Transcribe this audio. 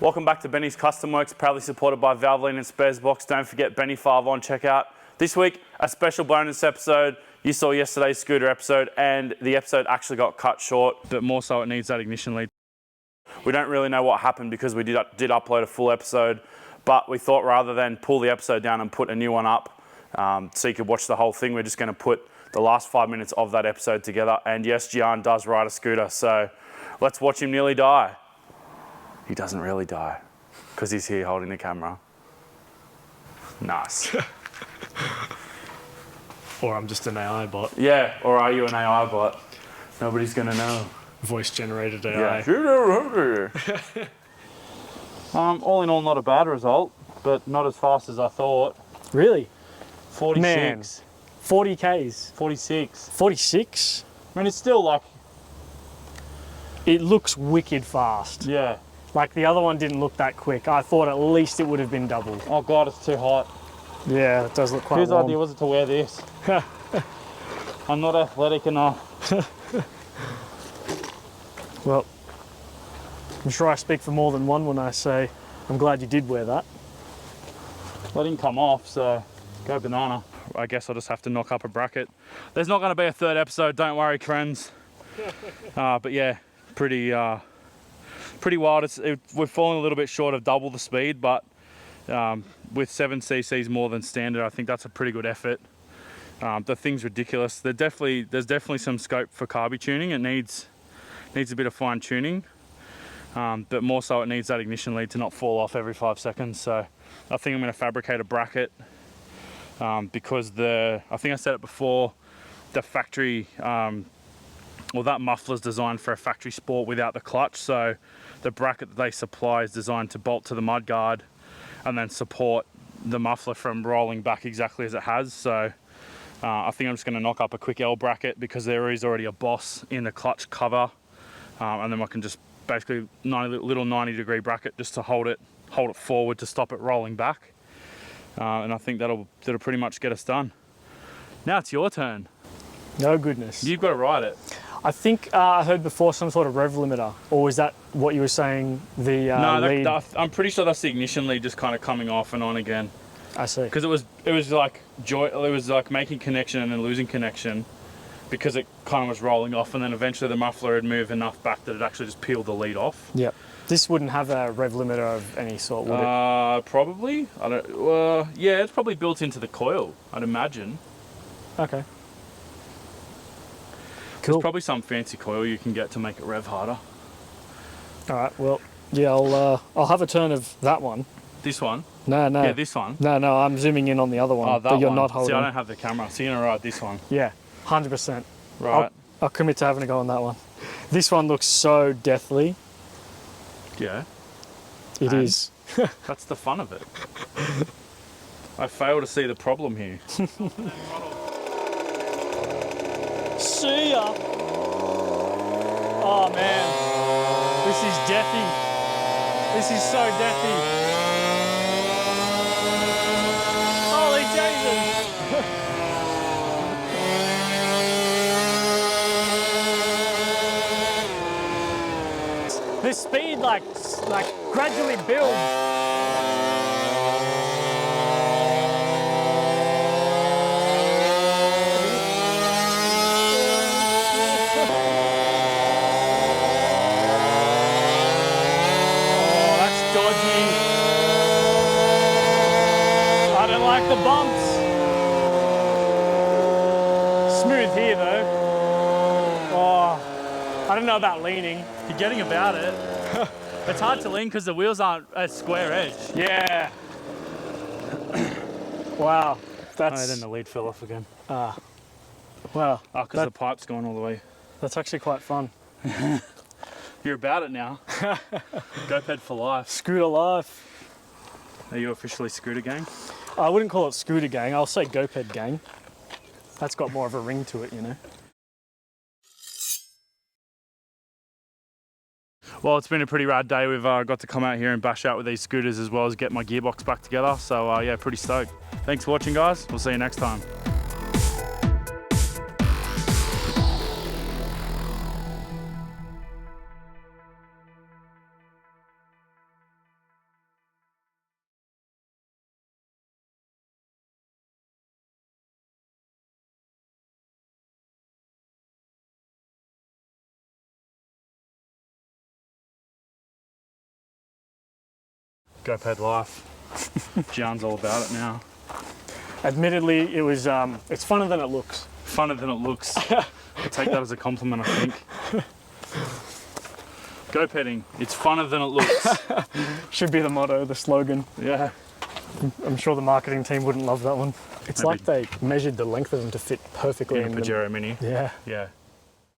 Welcome back to Benny's Custom Works, proudly supported by Valvoline and Sparesbox. Don't forget Benny 5 on checkout. This week, a special bonus episode. You saw yesterday's scooter episode and the episode actually got cut short, but more so it needs that ignition lead. We don't really know what happened because we did upload a full episode, but we thought rather than pull the episode down and put a new one up so you could watch the whole thing, we're just going to put the last 5 minutes of that episode together. And yes, Gian does ride a scooter, so let's watch him nearly die. He doesn't really die because he's here holding the camera. Nice. Or I'm just an AI bot. Yeah, or are you an AI bot? Nobody's going to know. Voice generated AI. Yeah. All in all, not a bad result, but not as fast as I thought. Really? 46. Man. 40 Ks. 46. 46? I mean, it's still like... It looks wicked fast. Yeah. Like the other one didn't look that quick. I thought at least it would have been doubled. Oh God, it's too hot. Yeah, it does look quite Whose warm. idea was it to wear this? I'm not athletic enough. Well, I'm sure I speak for more than one when I say I'm glad you did wear that. Well, it didn't come off, so go banana. I guess I'll just have to knock up a bracket. There's not going to be a third episode, don't worry, friends. But yeah, pretty wild. We're falling a little bit short of double the speed, but with 7 cc's more than standard, I think that's a pretty good effort. The thing's ridiculous. There's definitely some scope for carby tuning. It needs a bit of fine tuning, but more so it needs that ignition lead to not fall off every 5 seconds. So I think I'm going to fabricate a bracket because I think I said it before, the factory, well, that muffler's designed for a factory sport without the clutch. So the bracket that they supply is designed to bolt to the mudguard and then support the muffler from rolling back exactly as it has. So I think I'm just going to knock up a quick L bracket because there is already a boss in the clutch cover, and then I can just basically little 90-degree bracket just to hold it forward to stop it rolling back, and I think that'll pretty much get us done. Now it's your turn. No goodness. You've got to ride it. I think I heard before some sort of rev limiter, or was that what you were saying? The lead? I'm pretty sure that's the ignition lead just kind of coming off and on again. I see. Because it was like making connection and then losing connection, because it kind of was rolling off, and then eventually the muffler had moved enough back that it actually just peeled the lead off. Yep. This wouldn't have a rev limiter of any sort, would it? Probably. I don't. Yeah, it's probably built into the coil, I'd imagine. Okay. There's Cool. probably some fancy coil you can get to make it rev harder. All right. Well, yeah, I'll have a turn of that one. This one? No. Yeah, this one. No, I'm zooming in on the other one. Oh, that but you're one. not holding. See, I don't have the camera, so you're gonna ride this one. Yeah, 100%. Right. I'll commit to having a go on that one. This one looks so deathly. Yeah. It is. That's the fun of it. I fail to see the problem here. See ya. Oh man, this is deathy. This is so deathy. Holy Jesus. The speed like gradually builds. The bumps. Smooth here though. Oh, I don't know about leaning. You're getting about it. It's hard to lean because the wheels aren't a square edge. Yeah. Wow. That's. Oh, then the lead fell off again. Wow. Oh, because the pipe's gone all the way. That's actually quite fun. You're about it now. GoPed for life. Scooter life. Are you officially scooter gang? I wouldn't call it scooter gang. I'll say GoPed gang. That's got more of a ring to it, you know. Well, it's been a pretty rad day. We've got to come out here and bash out with these scooters as well as get my gearbox back together. So yeah, pretty stoked. Thanks for watching, guys. We'll see you next time. GoPed life. John's all about it now. Admittedly, it was it's funner than it looks. Funner than it looks. I'll take that as a compliment, I think. GoPeding, it's funner than it looks. Should be the motto, the slogan. Yeah. I'm sure the marketing team wouldn't love that one. It's Maybe. like they measured the length of them to fit perfectly In a the- Pajero Mini. Yeah. Yeah.